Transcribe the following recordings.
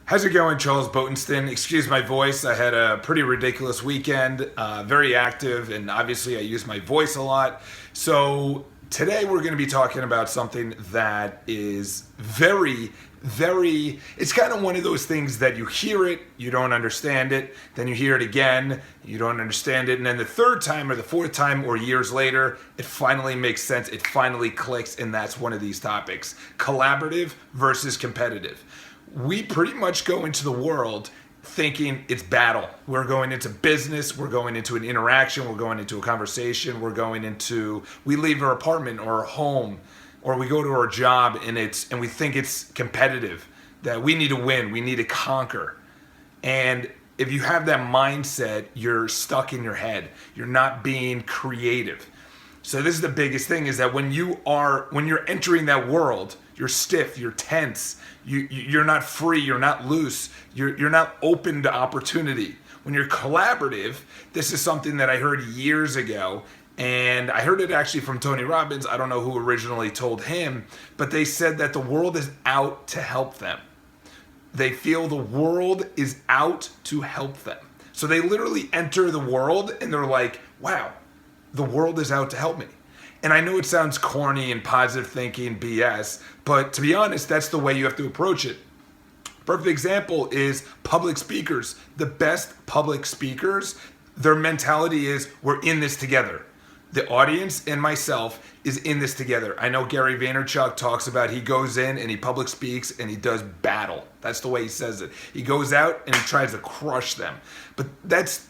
How's it going, Charles Botenston? Excuse my voice. I had a pretty ridiculous weekend, very active, and obviously I use my voice a lot. So today we're going to be talking about something that is it's kind of one of those things that you hear it, you don't understand it, then you hear it again, you don't understand it, and then the third time or the fourth time or years later, it finally makes sense, it finally clicks, and that's one of these topics. Collaborative versus competitive. We pretty much go into the world thinking it's battle. We're going into business, we're going into an interaction, we're going into a conversation, we leave our apartment or our home, or we go to our job and we think it's competitive, that we need to win, we need to conquer. And if you have that mindset, you're stuck in your head. You're not being creative. So this is the biggest thing, is that when you're entering that world, you're stiff, you're tense, you're not free, you're not loose, you're not open to opportunity. When you're collaborative, this is something that I heard years ago, and I heard it actually from Tony Robbins. I don't know who originally told him, but they said that the world is out to help them. They feel the world is out to help them. So they literally enter the world and they're like, wow, the world is out to help me. And I know it sounds corny and positive thinking BS, but to be honest, that's the way you have to approach it. Perfect example is public speakers. The best public speakers, their mentality is, we're in this together. The audience and myself is in this together. I know Gary Vaynerchuk talks about, he goes in and he public speaks and he does battle. That's the way he says it. He goes out and he tries to crush them. But that's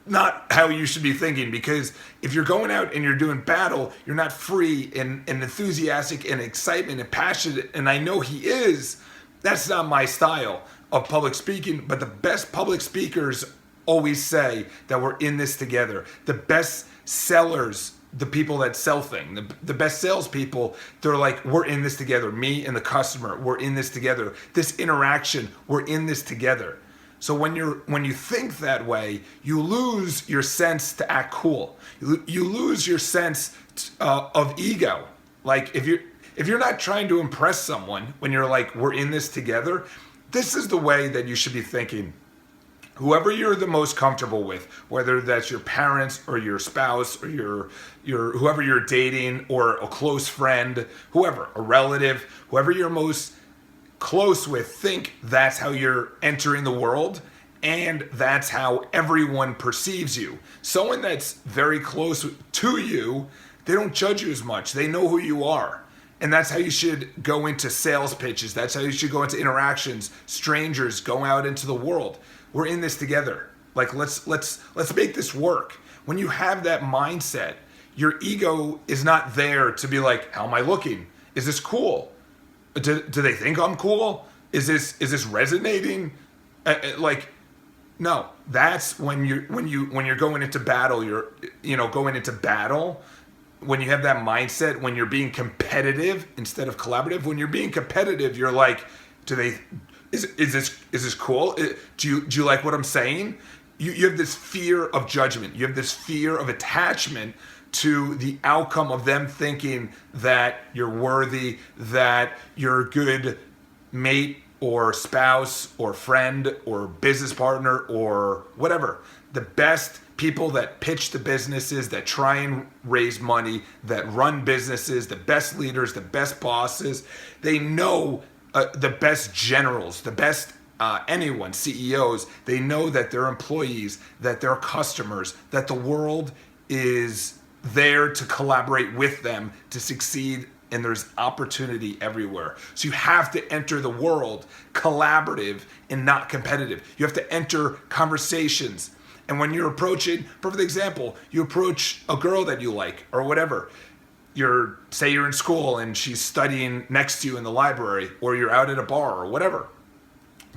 not how you should be thinking, because if you're going out and you're doing battle, you're not free and enthusiastic and excitement and passionate, and I know he is. That's not my style of public speaking, but the best public speakers always say that we're in this together. The best sellers, the people that sell things, the best salespeople, they're like, we're in this together. Me and the customer, we're in this together. This interaction, we're in this together. So when you think that way, you lose your sense to act cool. You lose your sense of ego. Like if you're not trying to impress someone, when you're like, we're in this together, this is the way that you should be thinking. Whoever you're the most comfortable with, whether that's your parents or your spouse or your whoever you're dating or a close friend, whoever, a relative, whoever you're most close with, think that's how you're entering the world, and that's how everyone perceives you. Someone that's very close to you, they don't judge you as much. They know who you are. And that's how you should go into sales pitches. That's how you should go into interactions, strangers, go out into the world. We're in this together. Like let's make this work. When you have that mindset, your ego is not there to be like, how am I looking? Is this cool? Do they think I'm cool? Is this resonating? No. That's when you're going into battle. Going into battle. When you have that mindset, when you're being competitive instead of collaborative. When you're being competitive, you're like, is this cool? Do you like what I'm saying? You have this fear of judgment. You have this fear of attachment to the outcome of them thinking that you're worthy, that you're a good mate or spouse or friend or business partner or whatever. The best people that pitch to businesses, that try and raise money, that run businesses, the best leaders, the best bosses, they know the best generals, the best anyone, CEOs, they know that their employees, that their customers, that the world is there to collaborate with them to succeed, and there's opportunity everywhere. So you have to enter the world collaborative and not competitive. You have to enter conversations. And when you're approaching, perfect example, you approach a girl that you like or whatever. Say you're in school and she's studying next to you in the library, or you're out at a bar or whatever.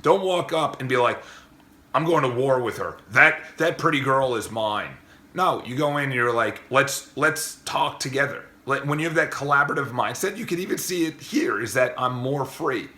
Don't walk up and be like, I'm going to war with her. That pretty girl is mine. No, you go in and you're like, let's talk together. When you have that collaborative mindset, you can even see it here, is that I'm more free.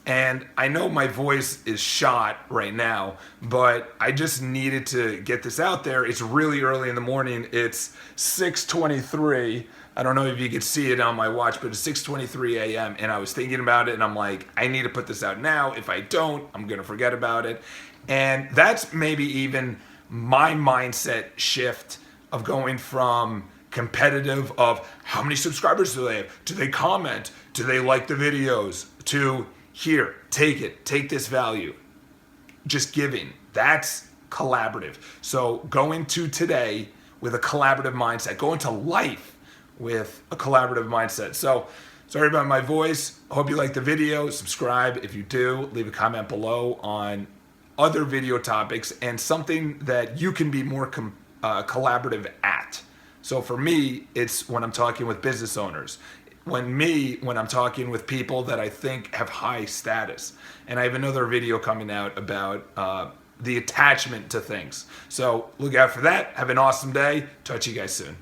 And I know my voice is shot right now, but I just needed to get this out there. It's really early in the morning. It's 6:23. I don't know if you could see it on my watch, but it's 6:23 a.m. and I was thinking about it and I'm like, I need to put this out now. If I don't, I'm going to forget about it. And that's maybe even my mindset shift of going from competitive of how many subscribers do they have? Do they comment? Do they like the videos? To here, take this value. Just giving. That's collaborative. So go into today with a collaborative mindset. Go into life with a collaborative mindset. So sorry about my voice. I hope you like the video. Subscribe if you do. Leave a comment below on other video topics and something that you can be more collaborative at. So for me, it's when I'm talking with business owners. When I'm talking with people that I think have high status. And I have another video coming out about the attachment to things. So look out for that. Have an awesome day. Talk to you guys soon.